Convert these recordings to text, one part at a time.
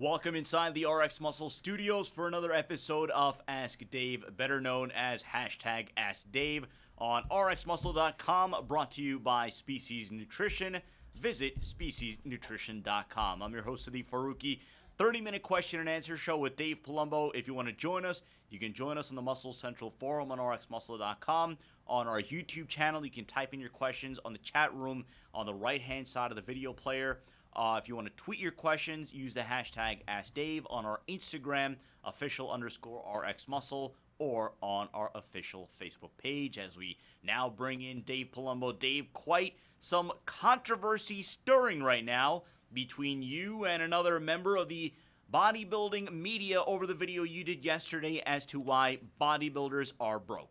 Welcome inside the RX Muscle Studios for another episode of Ask Dave, better known as hashtag Ask Dave on rxmuscle.com, brought to you by Species Nutrition. Visit speciesnutrition.com. I'm your host, Sadiq Faruqi. 30-minute question and answer show with Dave Palumbo. If you want to join us, you can join us on the Muscle Central Forum on rxmuscle.com. On our YouTube channel, you can type in your questions on the chat room on the right-hand side of the video player. If you want to tweet your questions, use the hashtag AskDave on our Instagram, official_RxMuscle, or on our official Facebook page as we now bring in Dave Palumbo. Dave, quite some controversy stirring right now between you and another member of the bodybuilding media over the video you did yesterday as to why bodybuilders are broke.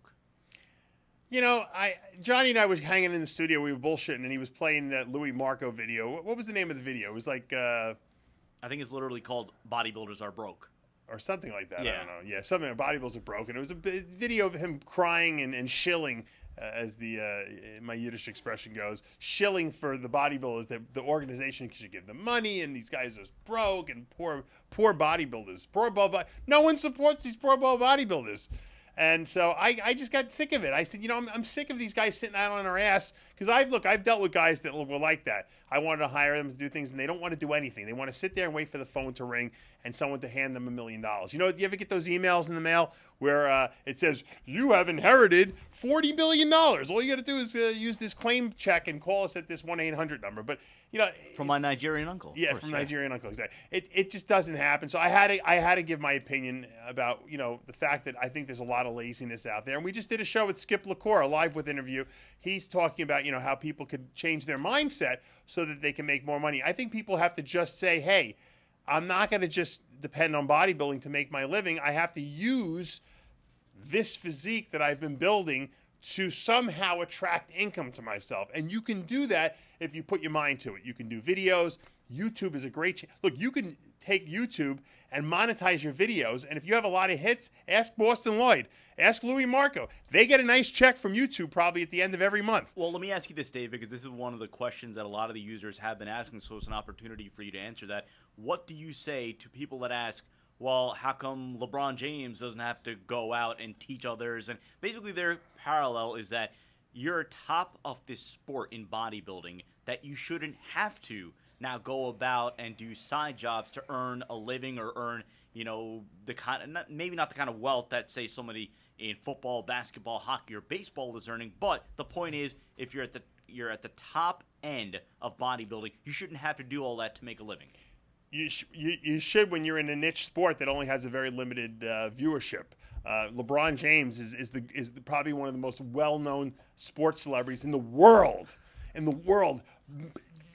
You know, Johnny and I was hanging in the studio. We were bullshitting, and he was playing that Louis Marco video. What was the name of the video? It was like... I think it's literally called Bodybuilders Are Broke. Or something like that. Yeah. I don't know. Yeah, something about bodybuilders are broke. And it was a video of him crying and shilling, as my Yiddish expression goes, shilling for the bodybuilders. That the organization should give them money, and these guys are broke and poor bodybuilders. No one supports these poor bodybuilders. And so I just got sick of it. I said, you know, I'm sick of these guys sitting out on our ass, because I've dealt with guys that were like that. I wanted to hire them to do things, and they don't want to do anything. They want to sit there and wait for the phone to ring and someone to hand them $1 million. You know, you ever get those emails in the mail where it says, you have inherited $40 billion. All you got to do is use this claim check and call us at this 1-800 number. But, you know. From my Nigerian uncle. Yeah, from Nigerian uncle, exactly. It just doesn't happen. So I had to give my opinion about, you know, the fact that I think there's a lot of laziness out there. And we just did a show with Skip LaCour, a live with interview. He's talking about, you know, how people could change their mindset so that they can make more money. I think people have to just say, hey, I'm not going to just depend on bodybuilding to make my living. I have to use this physique that I've been building to somehow attract income to myself. And you can do that if you put your mind to it. You can do videos. YouTube is a great look, you can take YouTube and monetize your videos. And if you have a lot of hits, ask Boston Lloyd. Ask Louis Marco. They get a nice check from YouTube probably at the end of every month. Well, let me ask you this, Dave, because this is one of the questions that a lot of the users have been asking, so it's an opportunity for you to answer that. What do you say to people that ask, well, how come LeBron James doesn't have to go out and teach others? And basically their parallel is that you're top of this sport in bodybuilding, that you shouldn't have to now go about and do side jobs to earn a living or earn, you know, the kind of, maybe not the kind of wealth that, say, somebody in football, basketball, hockey, or baseball is earning. But the point is, if you're at the top end of bodybuilding, you shouldn't have to do all that to make a living. You should when you're in a niche sport that only has a very limited viewership. LeBron James is probably one of the most well-known sports celebrities in the world.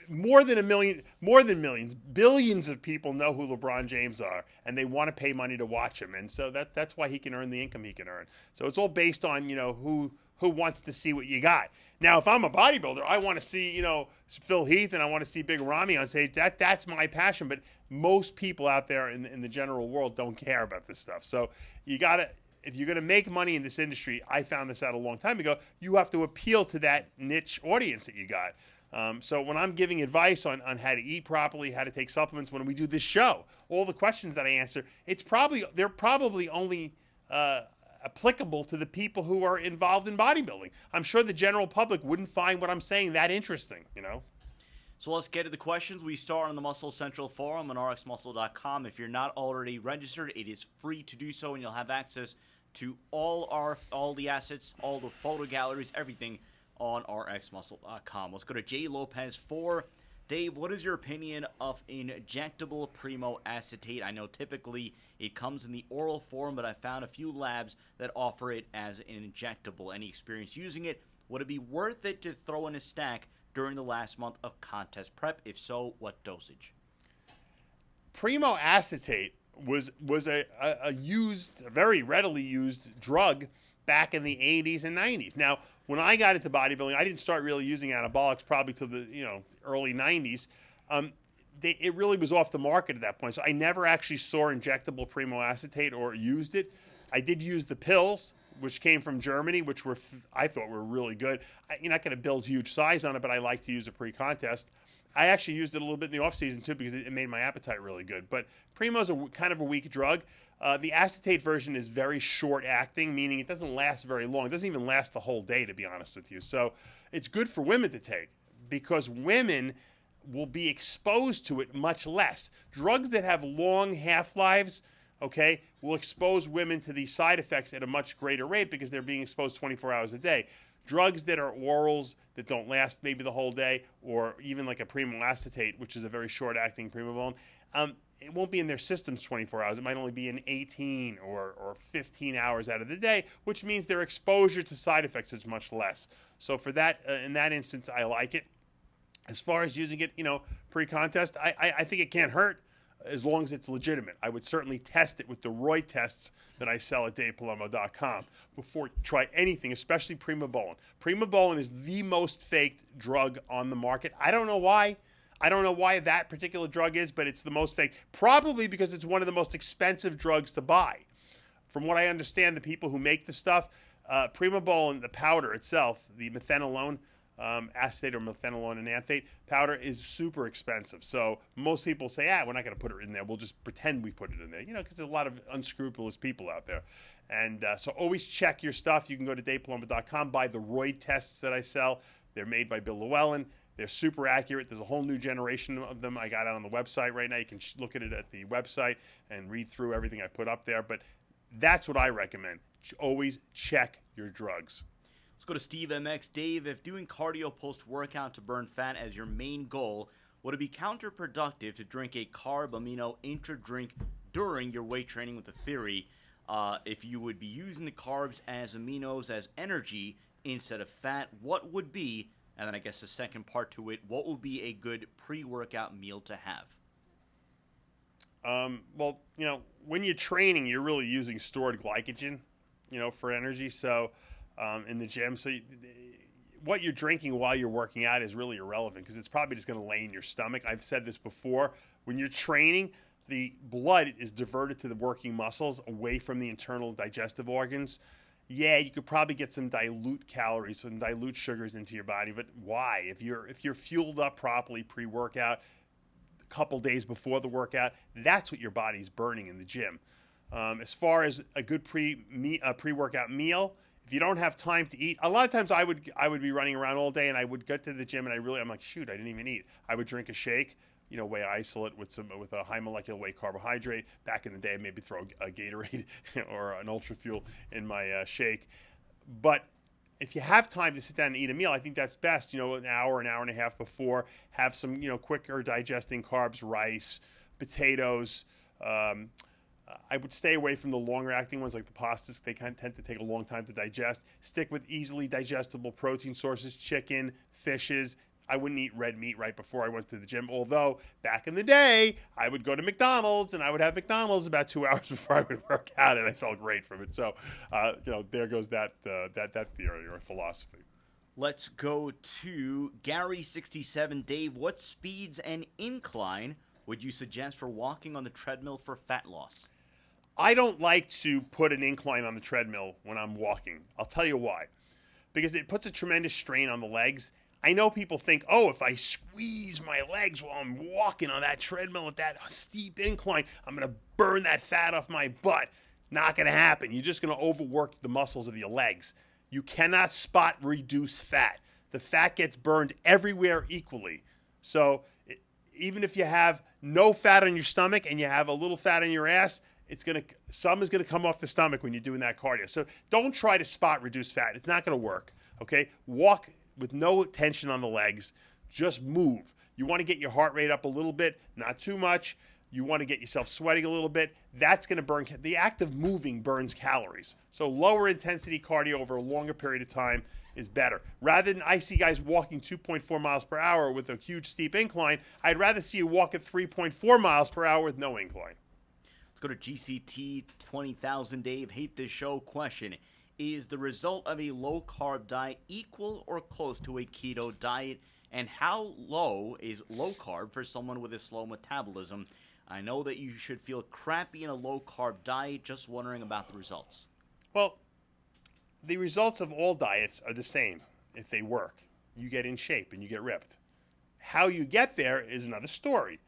More than millions, billions of people know who LeBron James are, and they want to pay money to watch him. And so that's why he can earn the income he can earn. So it's all based on, you know, who wants to see what you got. Now, if I'm a bodybuilder, I want to see, you know, Phil Heath, and I want to see Big Ramy on stage. That's my passion. But most people out there in the general world don't care about this stuff. So you gotta. If you're going to make money in this industry, I found this out a long time ago, you have to appeal to that niche audience that you got. So when I'm giving advice on how to eat properly, how to take supplements, when we do this show, all the questions that I answer, they're probably only applicable to the people who are involved in bodybuilding. I'm sure the general public wouldn't find what I'm saying that interesting, you know? So let's get to the questions. We start on the Muscle Central Forum on rxmuscle.com. If you're not already registered, it is free to do so, and you'll have access to all the assets, all the photo galleries, everything on rxmuscle.com. Let's go to Jay Lopez 4. Dave, what is your opinion of Injectable Primo acetate? I know typically it comes in the oral form, but I found a few labs that offer it as an injectable. Any experience using it? Would it be worth it to throw in a stack during the last month of contest prep? If so, what dosage? Primo acetate was a very readily used drug back in the 80s and 90s. Now, when I got into bodybuilding, I didn't start really using anabolics probably till the early 90s. It really was off the market at that point. So I never actually saw Injectable Primo acetate or used it. I did use the pills, which came from Germany, which I thought were really good. You're not going to build huge size on it, but I like to use a pre-contest. I actually used it a little bit in the off season too because it made my appetite really good. But Primo's kind of a weak drug. The acetate version is very short acting, meaning it doesn't last very long. It doesn't even last the whole day, to be honest with you. So it's good for women to take because women will be exposed to it much less. Drugs that have long half-lives, okay, will expose women to these side effects at a much greater rate because they're being exposed 24 hours a day. Drugs that are orals that don't last maybe the whole day, or even like a Primo acetate, which is a very short-acting primobolan, it won't be in their systems 24 hours. It might only be in 18 or 15 hours out of the day, which means their exposure to side effects is much less. So for that, in that instance, I like it. As far as using it, pre-contest, I think it can't hurt as long as it's legitimate. I would certainly test it with the Roy tests that I sell at DavePalumbo.com before you try anything, especially Primobolan. Primobolan is the most faked drug on the market. I don't know why. I don't know why that particular drug is, but it's the most faked. Probably because it's one of the most expensive drugs to buy. From what I understand, the people who make the stuff, Primobolan, the powder itself, the methanolone, acetate or methanolone enanthate powder is super expensive. So most people say, we're not going to put it in there. We'll just pretend we put it in there, because there's a lot of unscrupulous people out there. And so always check your stuff. You can go to DavePalumbo.com, buy the Roy tests that I sell. They're made by Bill Llewellyn. They're super accurate. There's a whole new generation of them. I got it on the website right now. You can look at it at the website and read through everything I put up there. But that's what I recommend. Always check your drugs. Let's go to Steve MX. Dave, if doing cardio post-workout to burn fat as your main goal, would it be counterproductive to drink a carb amino intra-drink during your weight training with the theory if you would be using the carbs as aminos as energy instead of fat? What would be, and then I guess the second part to it, what would be a good pre-workout meal to have? Well, when you're training, you're really using stored glycogen, for energy. So in the gym, so what you're drinking while you're working out is really irrelevant because it's probably just going to lay in your stomach. I've said this before. When you're training, the blood is diverted to the working muscles away from the internal digestive organs. Yeah, you could probably get some dilute calories, some dilute sugars into your body, but why? If you're fueled up properly pre-workout, a couple days before the workout, that's what your body's burning in the gym. As far as a good pre-workout meal, if you don't have time to eat, a lot of times I would be running around all day and I would get to the gym and I'm like, shoot, I didn't even eat. I would drink a shake, whey isolate with a high molecular weight carbohydrate. Back in the day, maybe throw a Gatorade or an Ultra Fuel in my shake. But if you have time to sit down and eat a meal, I think that's best. An hour and a half before, have some quicker digesting carbs, rice, potatoes. I would stay away from the longer acting ones like the pastas. They kind of tend to take a long time to digest. Stick with easily digestible protein sources, chicken, fishes. I wouldn't eat red meat right before I went to the gym. Although back in the day, I would go to McDonald's and I would have McDonald's about 2 hours before I would work out, and I felt great from it. So, there goes that theory or philosophy. Let's go to Gary67. Dave, what speeds and incline would you suggest for walking on the treadmill for fat loss? I don't like to put an incline on the treadmill when I'm walking. I'll tell you why. Because it puts a tremendous strain on the legs. I know people think, if I squeeze my legs while I'm walking on that treadmill at that steep incline, I'm going to burn that fat off my butt. Not going to happen. You're just going to overwork the muscles of your legs. You cannot spot reduce fat. The fat gets burned everywhere equally. So even if you have no fat on your stomach and you have a little fat on your ass, some is gonna come off the stomach when you're doing that cardio. So don't try to spot reduce fat. It's not gonna work. Okay, walk with no tension on the legs. Just move. You want to get your heart rate up a little bit, not too much. You want to get yourself sweating a little bit. That's going to burn. The act of moving burns calories. So lower intensity cardio over a longer period of time is better. Rather than I see guys walking 2.4 miles per hour with a huge steep incline, I'd rather see you walk at 3.4 miles per hour with no incline. Let's go to GCT 20,000. Dave, hate this show. Question: is the result of a low-carb diet equal or close to a keto diet? And how low is low-carb for someone with a slow metabolism? I know that you should feel crappy in a low-carb diet. Just wondering about the results. Well, the results of all diets are the same if they work. You get in shape and you get ripped. How you get there is another story.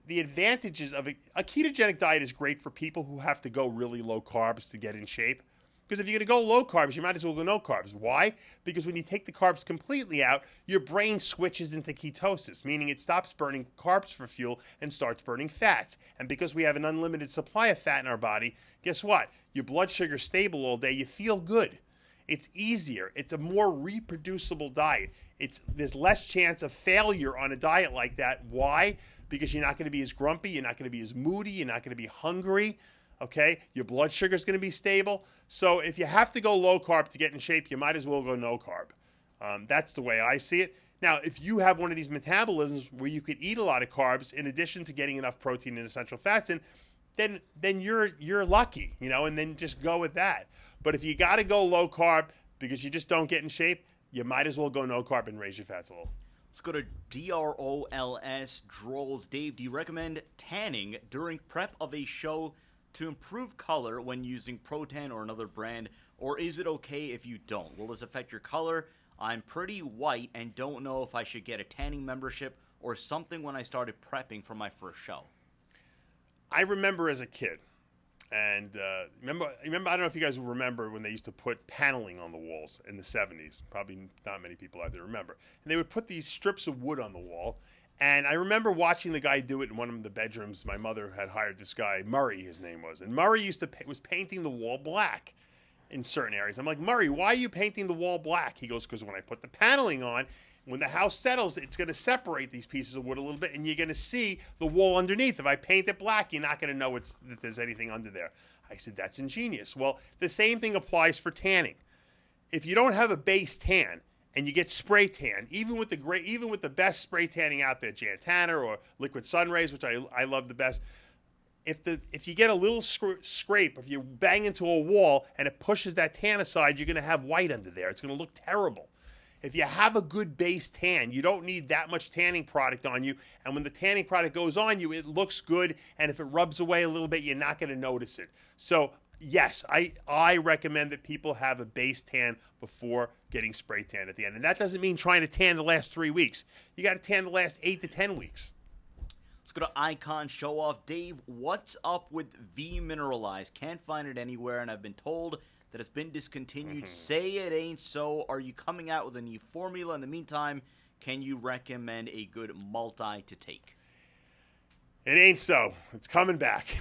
The advantages of a ketogenic diet is great for people who have to go really low carbs to get in shape. Because if you're going to go low carbs, you might as well go no carbs. Why? Because when you take the carbs completely out, your brain switches into ketosis, meaning it stops burning carbs for fuel and starts burning fats. And because we have an unlimited supply of fat in our body, guess what? Your blood sugar's stable all day. You feel good. It's easier. It's a more reproducible diet. There's less chance of failure on a diet like that. Why? Because you're not going to be as grumpy. You're not going to be as moody. You're not going to be hungry. Okay? Your blood sugar is going to be stable. So if you have to go low carb to get in shape, you might as well go no carb. That's the way I see it. Now, if you have one of these metabolisms where you could eat a lot of carbs in addition to getting enough protein and essential fats in, then you're lucky, and then just go with that. But if you got to go low carb because you just don't get in shape, you might as well go no carb and raise your fats a little. Let's go to DROLS Drolls. Dave, do you recommend tanning during prep of a show to improve color when using Pro-Tan or another brand, or is it okay if you don't? Will this affect your color? I'm pretty white and don't know if I should get a tanning membership or something when I started prepping for my first show. I remember as a kid, and remember, I don't know if you guys remember when they used to put paneling on the walls in the 70s. Probably not many people out there remember. And they would put these strips of wood on the wall. And I remember watching the guy do it in one of the bedrooms. My mother had hired this guy, Murray, his name was. And Murray was painting the wall black in certain areas. I'm like, Murray, why are you painting the wall black? He goes, because when I put the paneling on, when the house settles, it's going to separate these pieces of wood a little bit, and you're going to see the wall underneath. If I paint it black, you're not going to know that there's anything under there. I said, that's ingenious. Well, the same thing applies for tanning. If you don't have a base tan and you get spray tan, even with the best spray tanning out there, Jan Tanner or Liquid Sun Rays, which I love the best, if you get a little scrape, if you bang into a wall and it pushes that tan aside, you're going to have white under there. It's going to look terrible. If you have a good base tan, you don't need that much tanning product on you. And when the tanning product goes on you, it looks good. And if it rubs away a little bit, you're not going to notice it. So, yes, I recommend that people have a base tan before getting spray tan at the end. And that doesn't mean trying to tan the last 3 weeks. You got to tan the last 8 to 10 weeks. Let's go to Icon Show Off. Dave, what's up with V-Mineralized? Can't find it anywhere, and I've been told that it's been discontinued. Say it ain't so. Are you coming out with a new formula? In the meantime, can you recommend a good multi to take? It ain't so. It's coming back.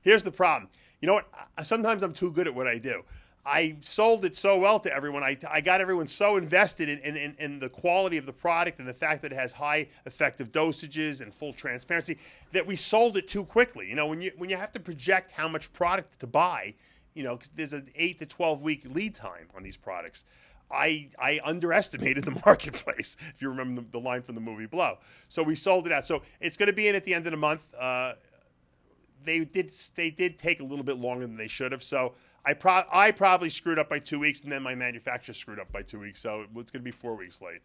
Here's the problem. You know what? Sometimes I'm too good at what I do. I sold it so well to everyone. I got everyone so invested in the quality of the product and the fact that it has high effective dosages and full transparency that we sold it too quickly. When you have to project how much product to buy, because there's an 8 to 12 week lead time on these products. I underestimated the marketplace, if you remember the line from the movie Blow. So we sold it out. So it's going to be in at the end of the month. They did take a little bit longer than they should have. So I probably screwed up by 2 weeks, and then my manufacturer screwed up by 2 weeks. So it's going to be 4 weeks late.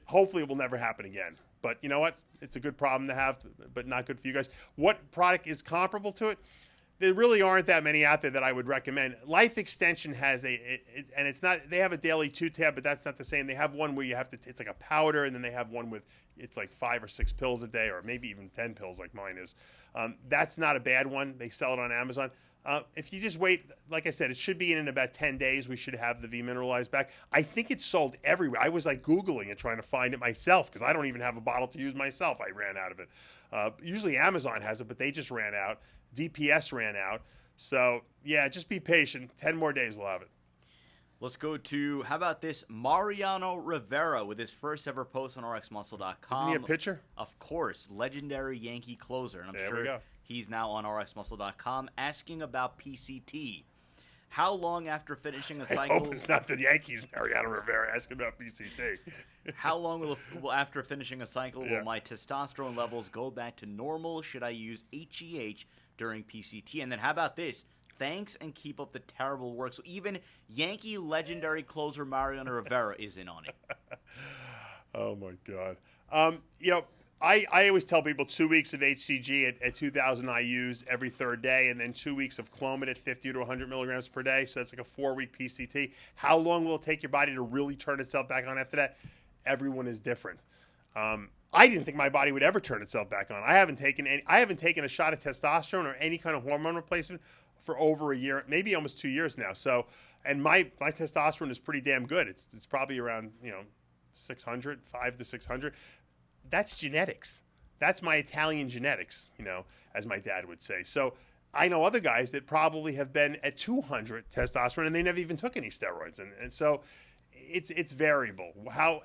Hopefully it will never happen again. But you know what? It's a good problem to have, but not good for you guys. What product is comparable to it? There really aren't that many out there that I would recommend. Life Extension has and it's not, they have a daily 2-tab, but that's not the same. They have one where you have to, it's like a powder, and then they have one with, it's like 5 or 6 pills a day, or maybe even 10 pills like mine is. That's not a bad one. They sell it on Amazon. If you just wait, like I said, it should be in about 10 days. We should have the V-Mineralized back. I think it's sold everywhere. I was like Googling it, trying to find it myself, because I don't even have a bottle to use myself. I ran out of it. Usually Amazon has it, but they just ran out. DPS ran out. So, yeah, just be patient. 10 more days, we'll have it. Let's go to, how about this, Mariano Rivera with his first ever post on RxMuscle.com. Isn't he a pitcher? Of course, legendary Yankee closer. And I'm There we sure go. he's now on RxMuscle.com asking about PCT. How long after finishing a I cycle... hope it's not the Yankees, Mariano Rivera, asking about PCT. How long will after finishing a cycle Yeah. will my testosterone levels go back to normal? Should I use HGH during PCT? And then how about this? Thanks and keep up the terrible work. So even Yankee legendary closer Mariano Rivera is in on it. Oh, my God. I always tell people 2 weeks of HCG at 2,000 IUs every third day, and then 2 weeks of Clomid at 50 to 100 milligrams per day. So that's like a 4-week PCT. How long will it take your body to really turn itself back on after that? Everyone is different. I didn't think my body would ever turn itself back on. I haven't taken a shot of testosterone or any kind of hormone replacement for over a year, maybe almost 2 years now. So, and my testosterone is pretty damn good. It's probably around 600, 500 to 600. That's genetics. That's my Italian genetics, as my dad would say. So I know other guys that probably have been at 200 testosterone and they never even took any steroids. And so it's variable. How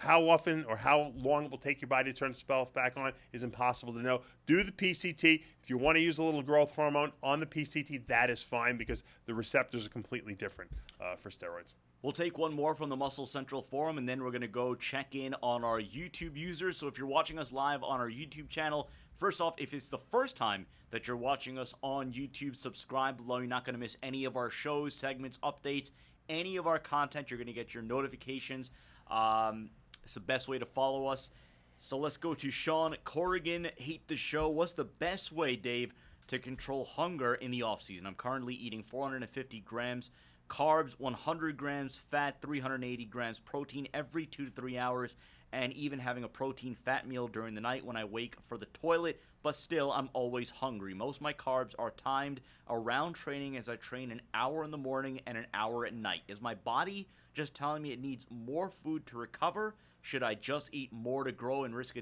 often or how long it will take your body to turn itself back on is impossible to know. Do the PCT. If you want to use a little growth hormone on the PCT, that is fine because the receptors are completely different for steroids. We'll take one more from the Muscle Central forum, and then we're going to go check in on our YouTube users. So if you're watching us live on our YouTube channel, first off, if it's the first time that you're watching us on YouTube, subscribe below. You're not going to miss any of our shows, segments, updates, any of our content. You're going to get your notifications. It's the best way to follow us. So let's go to Sean Corrigan. Hate the show. What's the best way, Dave, to control hunger in the off-season? I'm currently eating 450 grams carbs, 100 grams fat, 380 grams protein every 2 to 3 hours, and even having a protein fat meal during the night when I wake for the toilet, but still I'm always hungry. Most of my carbs are timed around training as I train an hour in the morning and an hour at night. Is my body just telling me it needs more food to recover? Should I just eat more to grow and risk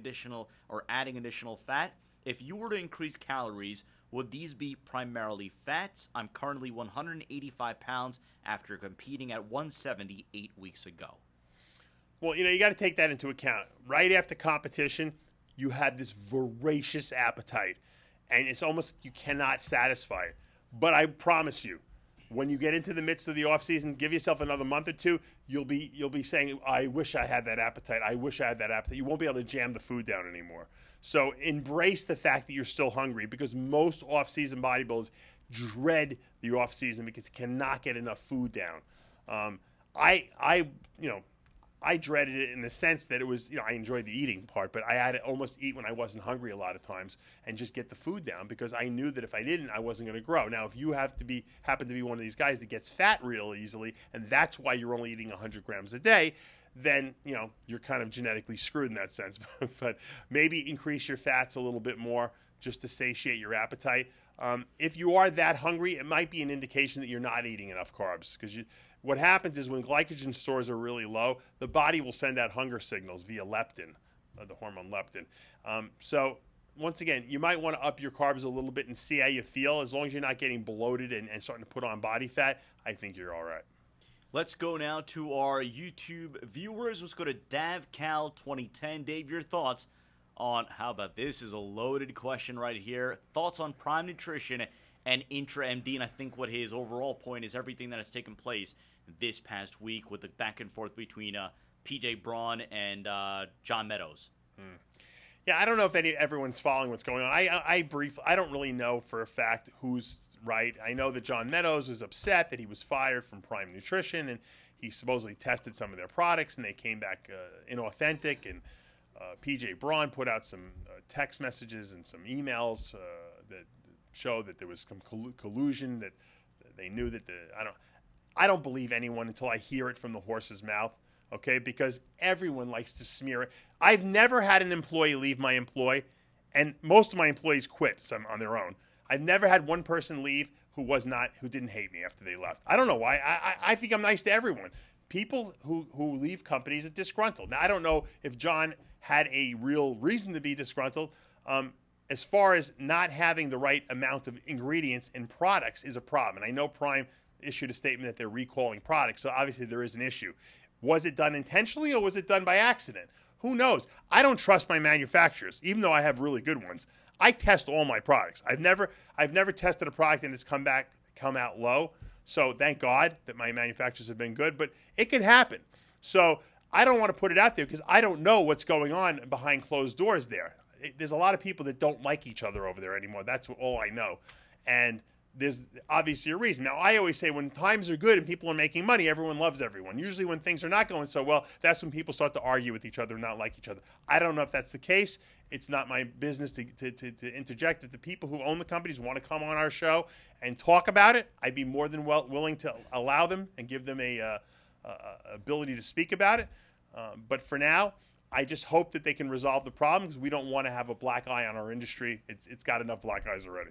adding additional fat? If you were to increase calories, would these be primarily fats? I'm currently 185 pounds after competing at 170 8 weeks ago. Well, you got to take that into account. Right after competition, you have this voracious appetite, and it's almost you cannot satisfy it. But I promise you, when you get into the midst of the off season, give yourself another month or two, you'll be saying, I wish I had that appetite. I wish I had that appetite. You won't be able to jam the food down anymore. So embrace the fact that you're still hungry, because most off-season bodybuilders dread the off-season because they cannot get enough food down. I dreaded it in the sense that it was, I enjoyed the eating part, but I had to almost eat when I wasn't hungry a lot of times and just get the food down because I knew that if I didn't, I wasn't going to grow. Now, if you happen to be one of these guys that gets fat real easily, and that's why you're only eating 100 grams a day, then, you're kind of genetically screwed in that sense. But maybe increase your fats a little bit more just to satiate your appetite. If you are that hungry, it might be an indication that you're not eating enough carbs, because what happens is when glycogen stores are really low, the body will send out hunger signals via leptin, the hormone leptin. So once again, you might want to up your carbs a little bit and see how you feel. As long as you're not getting bloated and starting to put on body fat, I think you're all right. Let's go now to our YouTube viewers. Let's go to DavCal2010. Dave, your thoughts on, how about this is a loaded question right here. Thoughts on Prime Nutrition and Intra MD, and I think what his overall point is everything that has taken place this past week with the back and forth between PJ Braun and John Meadows. Yeah, I don't know if everyone's following what's going on. I don't really know for a fact who's right. I know that John Meadows was upset that he was fired from Prime Nutrition, and he supposedly tested some of their products, and they came back inauthentic, and PJ Braun put out some text messages and some emails that show that there was some collusion, that they knew that I don't believe anyone until I hear it from the horse's mouth, okay? Because everyone likes to smear it. I've never had an employee leave my employ, and most of my employees quit on their own. I've never had one person leave who didn't hate me after they left. I don't know why. I think I'm nice to everyone. People who leave companies are disgruntled. Now, I don't know if John had a real reason to be disgruntled. As far as not having the right amount of ingredients in products is a problem. And I know Prime issued a statement that they're recalling products, so obviously there is an issue. Was it done intentionally or was it done by accident? Who knows? I don't trust my manufacturers, even though I have really good ones. I test all my products. I've never tested a product and it's come out low. So thank God that my manufacturers have been good, but it could happen. So I don't want to put it out there because I don't know what's going on behind closed doors there. There's a lot of people that don't like each other over there anymore. That's all I know. And there's obviously a reason. Now, I always say when times are good and people are making money, everyone loves everyone. Usually when things are not going so well, that's when people start to argue with each other and not like each other. I don't know if that's the case. It's not my business to interject. If the people who own the companies want to come on our show and talk about it, I'd be more than willing to allow them and give them a ability to speak about it. But for now, I just hope that they can resolve the problem because we don't want to have a black eye on our industry. It's got enough black eyes already.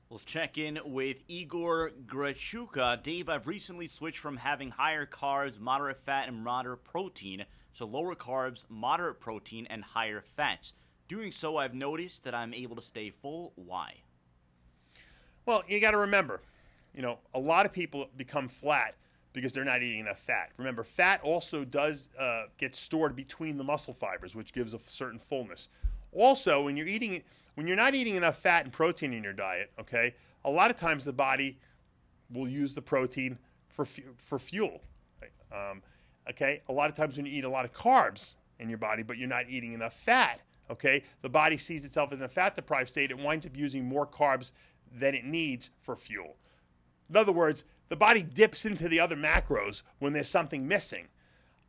Let's check in with Igor Grechuka. Dave, I've recently switched from having higher carbs, moderate fat, and moderate protein, so lower carbs, moderate protein, and higher fats. Doing so, I've noticed that I'm able to stay full. Why? Well, you got to remember, a lot of people become flat because they're not eating enough fat. Remember, fat also does get stored between the muscle fibers, which gives a certain fullness. Also, when you're not eating enough fat and protein in your diet, okay, a lot of times the body will use the protein for fuel. Okay, a lot of times when you eat a lot of carbs in your body, but you're not eating enough fat, okay, the body sees itself as in a fat-deprived state. It winds up using more carbs than it needs for fuel. In other words, the body dips into the other macros when there's something missing.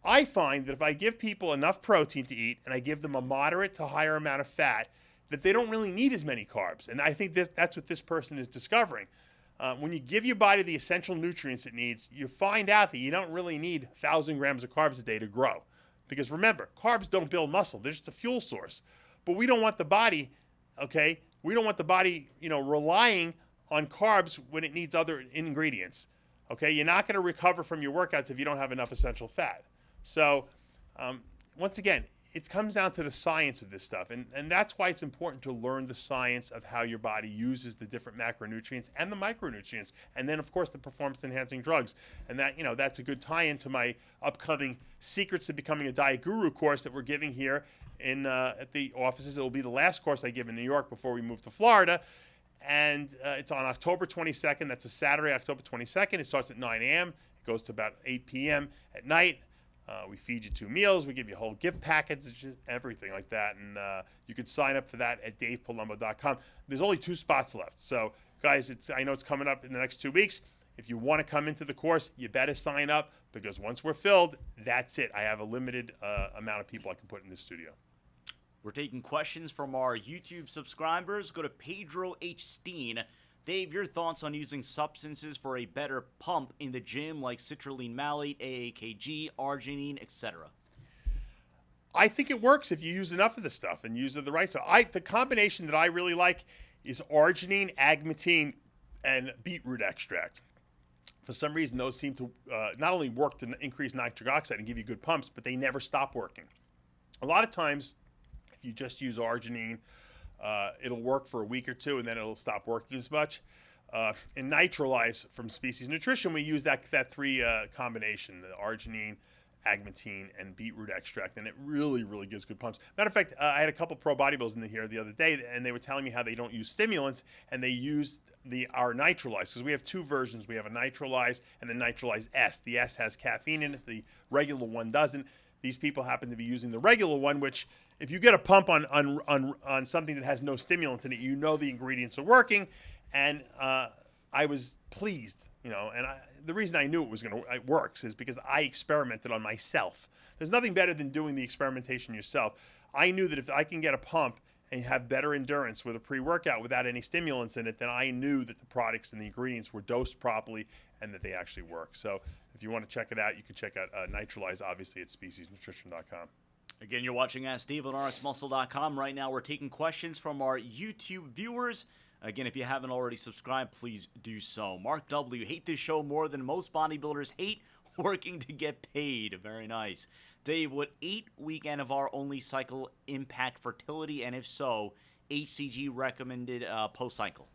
I find that if I give people enough protein to eat and I give them a moderate to higher amount of fat, that they don't really need as many carbs. And I think that's what this person is discovering. When you give your body the essential nutrients it needs, you find out that you don't really need 1,000 grams of carbs a day to grow. Because remember, carbs don't build muscle. They're just a fuel source. But we don't want the body, okay, relying on carbs when it needs other ingredients. Okay, you're not going to recover from your workouts if you don't have enough essential fat. So, once again, it comes down to the science of this stuff. And that's why it's important to learn the science of how your body uses the different macronutrients and the micronutrients. And then, of course, the performance-enhancing drugs. And that's a good tie-in to my upcoming Secrets to Becoming a Diet Guru course that we're giving here at the offices. It will be the last course I give in New York before we move to Florida. And it's on October 22nd. That's a Saturday, October 22nd. It starts at 9 a.m. It goes to about 8 p.m. at night. We feed you 2 meals. We give you a whole gift package, everything like that. And you can sign up for that at davepalumbo.com. There's only 2 spots left. So, guys, I know it's coming up in the next 2 weeks. If you want to come into the course, you better sign up because once we're filled, that's it. I have a limited amount of people I can put in this studio. We're taking questions from our YouTube subscribers. Go to Pedro H. Steen. Dave, your thoughts on using substances for a better pump in the gym like citrulline malate, AAKG, arginine, etc.? I think it works if you use enough of the stuff and use the right stuff. The combination that I really like is arginine, agmatine, and beetroot extract. For some reason, those seem to not only work to increase nitric oxide and give you good pumps, but they never stop working. A lot of times, if you just use arginine, it'll work for a week or two, and then it'll stop working as much. In Nitrolyze from Species Nutrition, we use that 3 combination, the arginine, agmatine, and beetroot extract, and it really, really gives good pumps. Matter of fact, I had a couple pro bodybuilders in here the other day, and they were telling me how they don't use stimulants, and they use our Nitrolyze, because we have 2 versions. We have a Nitrolyze and the Nitrolyze S. The S has caffeine in it. The regular one doesn't. These people happen to be using the regular one, which if you get a pump on something that has no stimulants in it, you know the ingredients are working. And I was pleased, and the reason I knew it works is because I experimented on myself. There's nothing better than doing the experimentation yourself. I knew that if I can get a pump and have better endurance with a pre-workout without any stimulants in it, then I knew that the products and the ingredients were dosed properly and that they actually work. So if you want to check it out, you can check out Nitrolyze, obviously, at speciesnutrition.com. Again, you're watching Ask Dave on rxmuscle.com. Right now, we're taking questions from our YouTube viewers. Again, if you haven't already subscribed, please do so. Mark W. Hate this show more than most bodybuilders hate working to get paid. Very nice. Dave, would 8-week Anavar only cycle impact fertility? And if so, HCG recommended post-cycle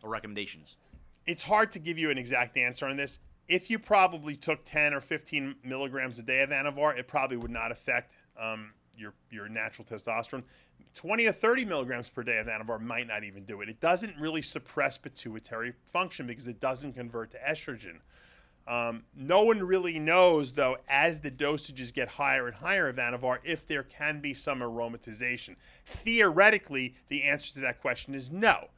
or recommendations? It's hard to give you an exact answer on this. If you probably took 10 or 15 milligrams a day of Anavar, it probably would not affect your natural testosterone. 20 or 30 milligrams per day of Anavar might not even do it. It doesn't really suppress pituitary function because it doesn't convert to estrogen. No one really knows, though, as the dosages get higher and higher of Anavar, if there can be some aromatization. Theoretically, the answer to that question is no.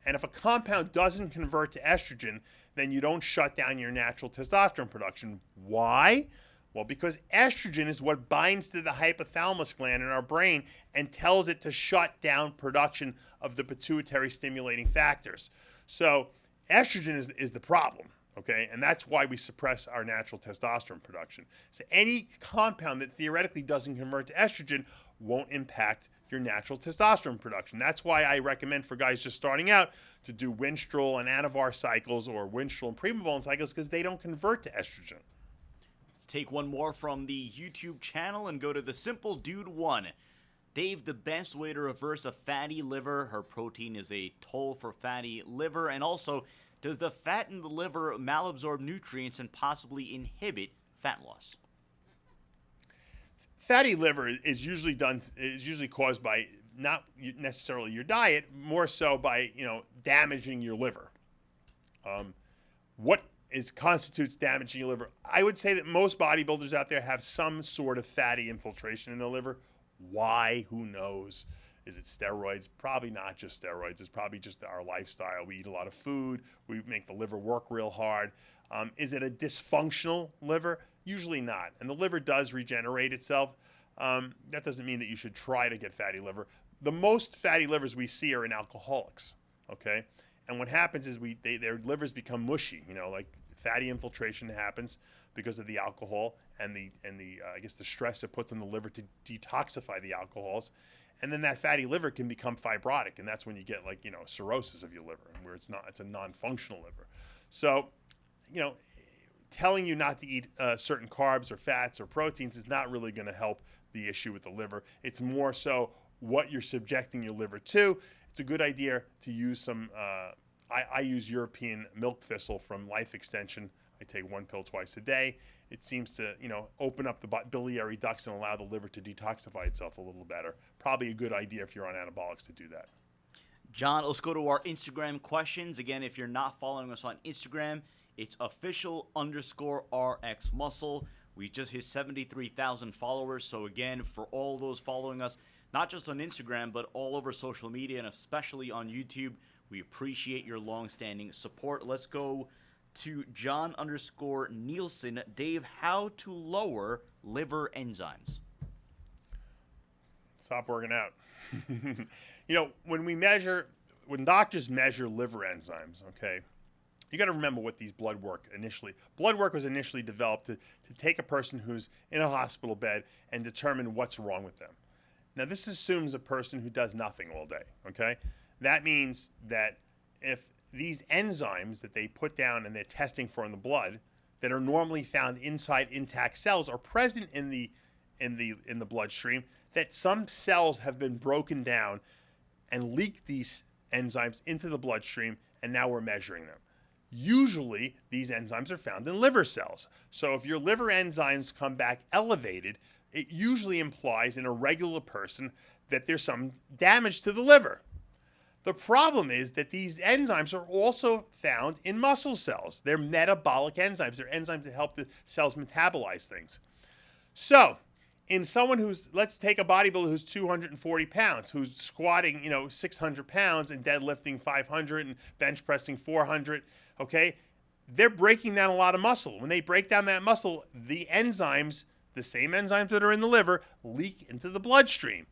And if a compound doesn't convert to estrogen, then you don't shut down your natural testosterone production. Why? Well, because estrogen is what binds to the hypothalamus gland in our brain and tells it to shut down production of the pituitary stimulating factors. So estrogen is the problem. Okay, and that's why we suppress our natural testosterone production. So any compound that theoretically doesn't convert to estrogen won't impact your natural testosterone production. That's why I recommend for guys just starting out to do Winstrol and Anavar cycles or Winstrol and Primo cycles, because they don't convert to estrogen. Let's take one more from the YouTube channel and go to the Simple Dude 1. Dave, the best way to reverse a fatty liver? Her protein is a toll for fatty liver, and also, does the fat in the liver malabsorb nutrients and possibly inhibit fat loss? Fatty liver is usually caused by not necessarily your diet, more so by damaging your liver. What constitutes damaging your liver? I would say that most bodybuilders out there have some sort of fatty infiltration in the liver. Why? Who knows? Is it steroids? Probably not just steroids. It's probably just our lifestyle. We eat a lot of food. We make the liver work real hard. Is it a dysfunctional liver? Usually not. And the liver does regenerate itself. That doesn't mean that you should try to get fatty liver. The most fatty livers we see are in alcoholics. Okay? And what happens is their livers become mushy. Like fatty infiltration happens because of the alcohol and the stress it puts on the liver to detoxify the alcohols. And then that fatty liver can become fibrotic, and that's when you get cirrhosis of your liver, where it's a non-functional liver. So, telling you not to eat certain carbs or fats or proteins is not really going to help the issue with the liver. It's more so what you're subjecting your liver to. It's a good idea to use some. I use European milk thistle from Life Extension. I take one pill twice a day. It seems to, open up the biliary ducts and allow the liver to detoxify itself a little better. Probably a good idea if you're on anabolics to do that. John, let's go to our Instagram questions. Again, if you're not following us on Instagram, it's official_RX Muscle. We just hit 73,000 followers. So again, for all those following us, not just on Instagram, but all over social media and especially on YouTube, we appreciate your long-standing support. Let's go to John_Nielsen. Dave, how to lower liver enzymes? Stop working out. When doctors measure liver enzymes, okay, you got to remember what these blood work was initially developed to take a person who's in a hospital bed and determine what's wrong with them. Now, this assumes a person who does nothing all day, okay? That means that if these enzymes that they put down and they're testing for in the blood that are normally found inside intact cells are present in the bloodstream, that some cells have been broken down and leaked these enzymes into the bloodstream, and now we're measuring them. Usually, these enzymes are found in liver cells. So if your liver enzymes come back elevated, it usually implies in a regular person that there's some damage to the liver. The problem is that these enzymes are also found in muscle cells. They're metabolic enzymes. They're enzymes that help the cells metabolize things. So, in someone let's take a bodybuilder who's 240 pounds, who's squatting, 600 pounds and deadlifting 500 and bench pressing 400, okay? They're breaking down a lot of muscle. When they break down that muscle, the enzymes, the same enzymes that are in the liver, leak into the bloodstream.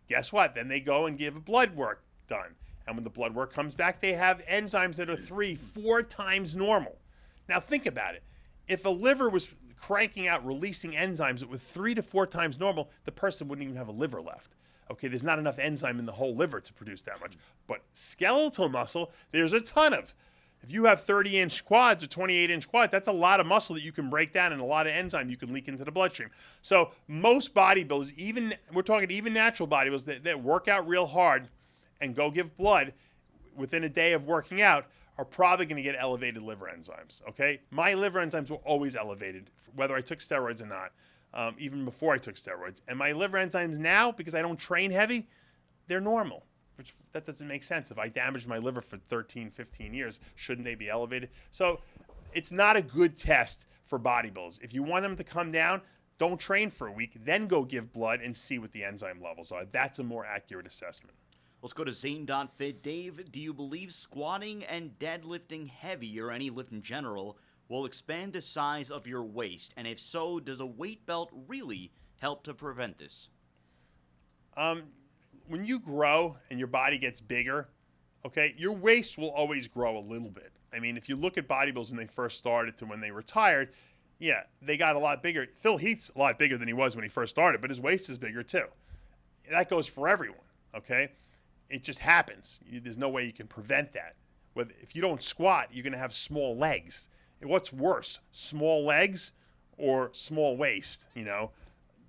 Guess what? Then they go and give blood work done. And when the blood work comes back, they have enzymes that are 3-4 times normal. Now think about it. If a liver was cranking out, releasing enzymes that were 3 to 4 times normal, the person wouldn't even have a liver left. Okay, there's not enough enzyme in the whole liver to produce that much. But skeletal muscle, there's a ton of. If you have 30-inch quads or 28-inch quads, that's a lot of muscle that you can break down and a lot of enzyme you can leak into the bloodstream. So most bodybuilders, we're talking even natural bodybuilders that work out real hard and go give blood within a day of working out are probably going to get elevated liver enzymes, okay? My liver enzymes were always elevated, whether I took steroids or not, even before I took steroids. And my liver enzymes now, because I don't train heavy, they're normal, which that doesn't make sense. If I damaged my liver for 13, 15 years, shouldn't they be elevated? So it's not a good test for bodybuilders. If you want them to come down, don't train for a week, then go give blood and see what the enzyme levels are. That's a more accurate assessment. Let's go to Zane.fit. Dave, do you believe squatting and deadlifting heavy, or any lift in general, will expand the size of your waist? And if so, does a weight belt really help to prevent this? When you grow and your body gets bigger, okay, your waist will always grow a little bit. I mean, if you look at bodybuilders when they first started to when they retired, yeah, they got a lot bigger. Phil Heath's a lot bigger than he was when he first started, but his waist is bigger too. That goes for everyone, okay? It just happens. There's no way you can prevent that. If you don't squat, you're going to have small legs. And what's worse, small legs or small waist? You know,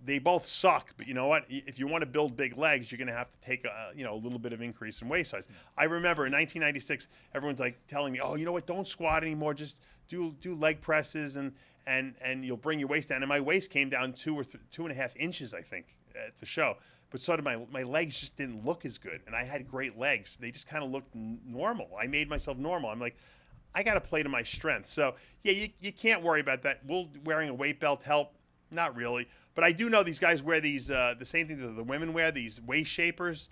they both suck. But you know what? If you want to build big legs, you're going to have to take a little bit of increase in waist size. I remember in 1996, everyone's like telling me, "Oh, you know what? Don't squat anymore. Just do leg presses and you'll bring your waist down." And my waist came down 2.5 inches, I think, at the show. But so did my legs just didn't look as good. And I had great legs. They just kind of looked normal. I made myself normal. I'm like, I got to play to my strength. So, yeah, you can't worry about that. Will wearing a weight belt help? Not really. But I do know these guys wear these, the same thing that the women wear, these waist shapers.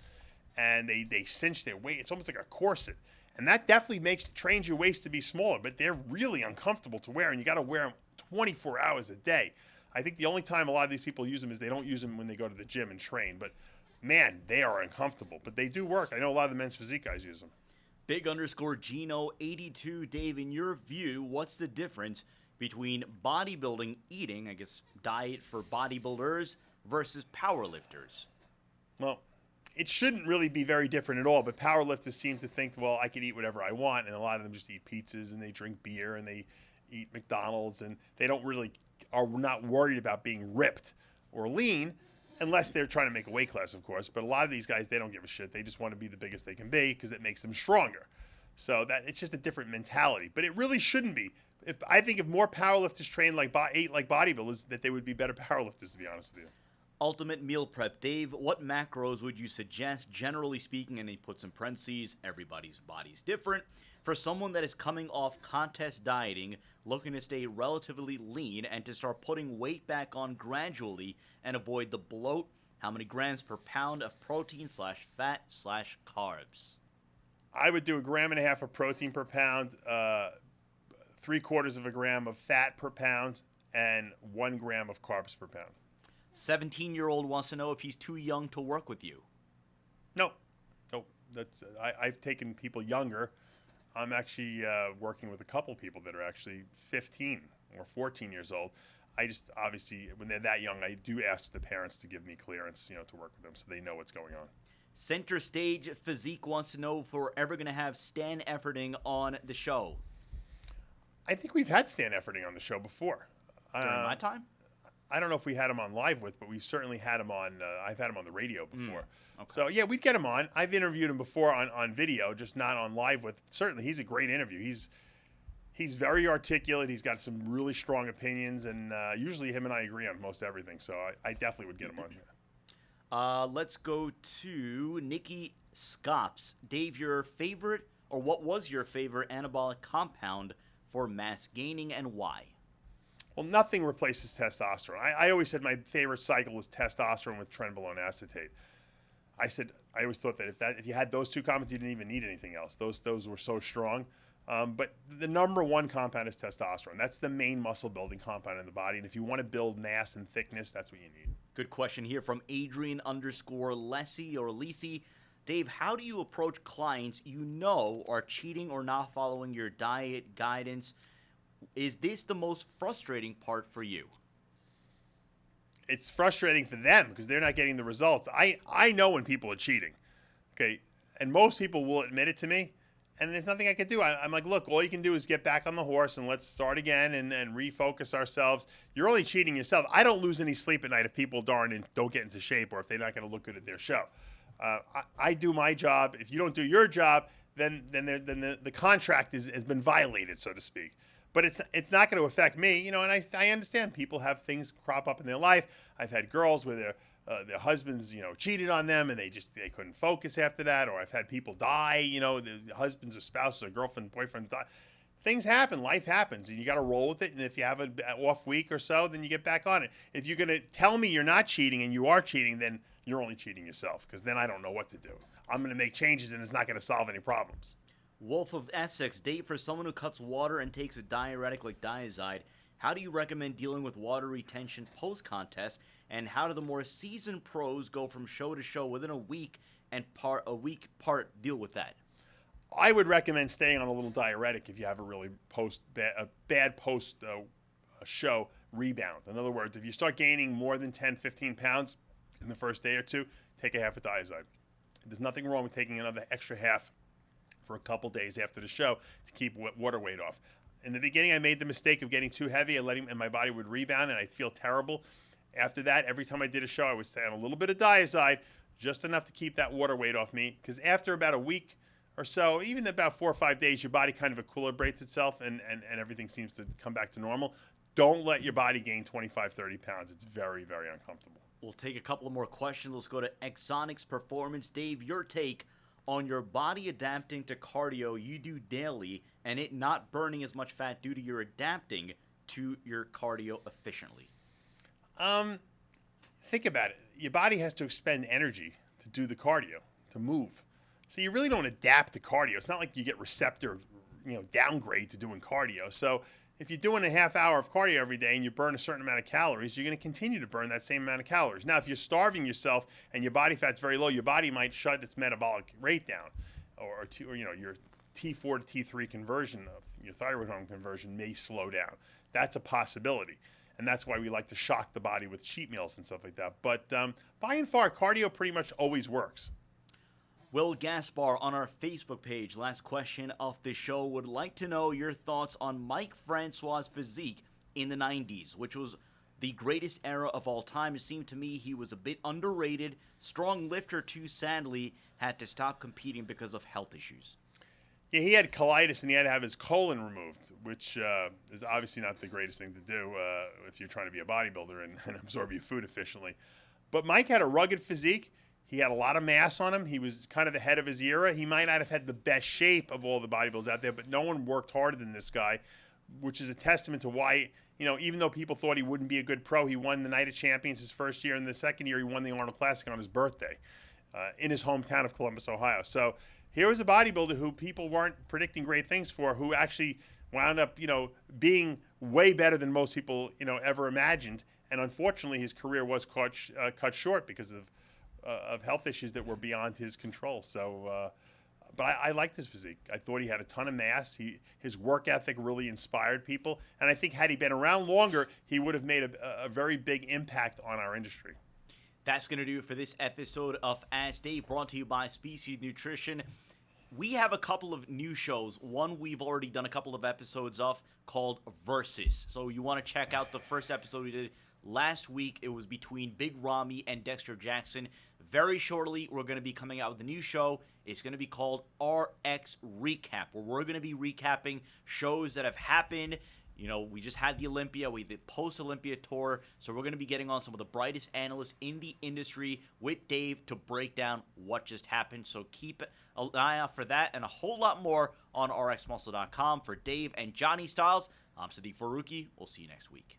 And they cinch their waist. It's almost like a corset. And that definitely trains your waist to be smaller. But they're really uncomfortable to wear. And you got to wear them 24 hours a day. I think the only time a lot of these people use them is they don't use them when they go to the gym and train. But, man, they are uncomfortable. But they do work. I know a lot of the men's physique guys use them. Big_Gino82. Dave, in your view, what's the difference between bodybuilding eating, I guess diet for bodybuilders, versus powerlifters? Well, it shouldn't really be very different at all. But powerlifters seem to think, well, I can eat whatever I want. And a lot of them just eat pizzas and they drink beer and they eat McDonald's. And they are not worried about being ripped or lean unless they're trying to make a weight class, of course. But a lot of these guys, they don't give a shit. They just want to be the biggest they can be because it makes them stronger. So it's just a different mentality. But it really shouldn't be. I think if more powerlifters trained ate like bodybuilders, that they would be better powerlifters, to be honest with you. Ultimate meal prep. Dave, what macros would you suggest, generally speaking, and he puts in parentheses, everybody's body's different, for someone that is coming off contest dieting, looking to stay relatively lean, and to start putting weight back on gradually and avoid the bloat? How many grams per pound of protein/fat/carbs? I would do 1.5 grams of protein per pound, 3/4 of a gram of fat per pound, and 1 gram of carbs per pound. 17-year-old wants to know if he's too young to work with you. No. I've taken people younger. I'm actually working with a couple people that are actually 15 or 14 years old. I just, obviously, when they're that young, I do ask the parents to give me clearance, to work with them so they know what's going on. Center Stage Physique wants to know if we're ever going to have Stan Efforting on the show. I think we've had Stan Efforting on the show before. During my time? I don't know if we had him on live but we've certainly had him on, I've had him on the radio before. Okay. So, yeah, we'd get him on. I've interviewed him before on video, just not on live Certainly, he's a great interview. He's very articulate. He's got some really strong opinions, and usually him and I agree on most everything. So I definitely would get him on here. Let's go to Nikki Scops. Dave, your favorite, or what was your favorite anabolic compound for mass gaining, and why? Well, nothing replaces testosterone. I always said my favorite cycle was testosterone with trenbolone acetate. I always thought that if you had those two compounds, you didn't even need anything else. Those were so strong. But the number one compound is testosterone. That's the main muscle building compound in the body. And if you want to build mass and thickness, that's what you need. Good question here from Adrian_Lessie or Lisi. Dave, how do you approach clients are cheating or not following your diet guidance? Is this the most frustrating part for you? It's frustrating for them because they're not getting the results. I know when people are cheating, okay? And most people will admit it to me, and there's nothing I can do. I'm like, look, all you can do is get back on the horse and let's start again and refocus ourselves. You're only cheating yourself. I don't lose any sleep at night if people don't get into shape or if they're not going to look good at their show. I do my job. If you don't do your job, then the contract has been violated, so to speak. But it's not going to affect me, and I understand people have things crop up in their life. I've had girls where their husbands, cheated on them and they couldn't focus after that. Or I've had people die, the husbands or spouses or girlfriend, boyfriend die. Things happen, life happens, and you got to roll with it. And if you have an off week or so, then you get back on it. If you're going to tell me you're not cheating and you are cheating, then you're only cheating yourself because then I don't know what to do. I'm going to make changes and it's not going to solve any problems. Wolf of Essex, date for someone who cuts water and takes a diuretic like Diazide. How do you recommend dealing with water retention post-contest? And how do the more seasoned pros go from show to show within a week and a week part deal with that? I would recommend staying on a little diuretic if you have a really bad post show rebound. In other words, if you start gaining more than 10, 15 pounds in the first day or two, take a half a thiazide. There's nothing wrong with taking another extra half for a couple days after the show to keep water weight off. In the beginning, I made the mistake of getting too heavy and my body would rebound, and I'd feel terrible. After that, every time I did a show, I would stay on a little bit of thiazide, just enough to keep that water weight off me. Because after about a week or so, even about 4 or 5 days, your body kind of equilibrates itself and everything seems to come back to normal. Don't let your body gain 25, 30 pounds. It's very, very uncomfortable. We'll take a couple of more questions. Let's go to Exonics Performance. Dave, your take on your body adapting to cardio you do daily and it not burning as much fat due to your adapting to your cardio efficiently. Think about it. Your body has to expend energy to do the cardio, to move. So you really don't adapt to cardio. It's not like you get receptor, downgrade to doing cardio. So if you're doing a half hour of cardio every day and you burn a certain amount of calories, you're going to continue to burn that same amount of calories. Now, if you're starving yourself and your body fat's very low, your body might shut its metabolic rate down, or your T4 to T3 conversion of your thyroid hormone conversion may slow down. That's a possibility. And that's why we like to shock the body with cheat meals and stuff like that. But by and far, cardio pretty much always works. Will Gaspar on our Facebook page, last question of the show, would like to know your thoughts on Mike Francois' physique in the 90s, which was the greatest era of all time. It seemed to me he was a bit underrated, strong lifter too, sadly, had to stop competing because of health issues. Yeah, he had colitis and he had to have his colon removed, which is obviously not the greatest thing to do if you're trying to be a bodybuilder and absorb your food efficiently. But Mike had a rugged physique. He had a lot of mass on him. He was kind of ahead of his era. He might not have had the best shape of all the bodybuilders out there, but no one worked harder than this guy, which is a testament to why, even though people thought he wouldn't be a good pro, he won the Night of Champions his first year, and the second year he won the Arnold Classic on his birthday in his hometown of Columbus, Ohio. So here was a bodybuilder who people weren't predicting great things for, who actually wound up, being way better than most people, ever imagined. And unfortunately, his career was cut short because of health issues that were beyond his control. So, but I liked his physique. I thought he had a ton of mass. His work ethic really inspired people. And I think had he been around longer, he would have made a very big impact on our industry. That's going to do it for this episode of Ask Dave, brought to you by Species Nutrition. We have a couple of new shows. One we've already done a couple of episodes of called Versus. So you want to check out the first episode we did last week. It was between Big Ramy and Dexter Jackson. Very shortly, we're going to be coming out with a new show. It's going to be called RX Recap, where we're going to be recapping shows that have happened. We just had the Olympia, we did post-Olympia tour, so we're going to be getting on some of the brightest analysts in the industry with Dave to break down what just happened. So keep an eye out for that and a whole lot more on rxmuscle.com. For Dave and Johnny Styles, I'm Sadiq Faruqi. We'll see you next week.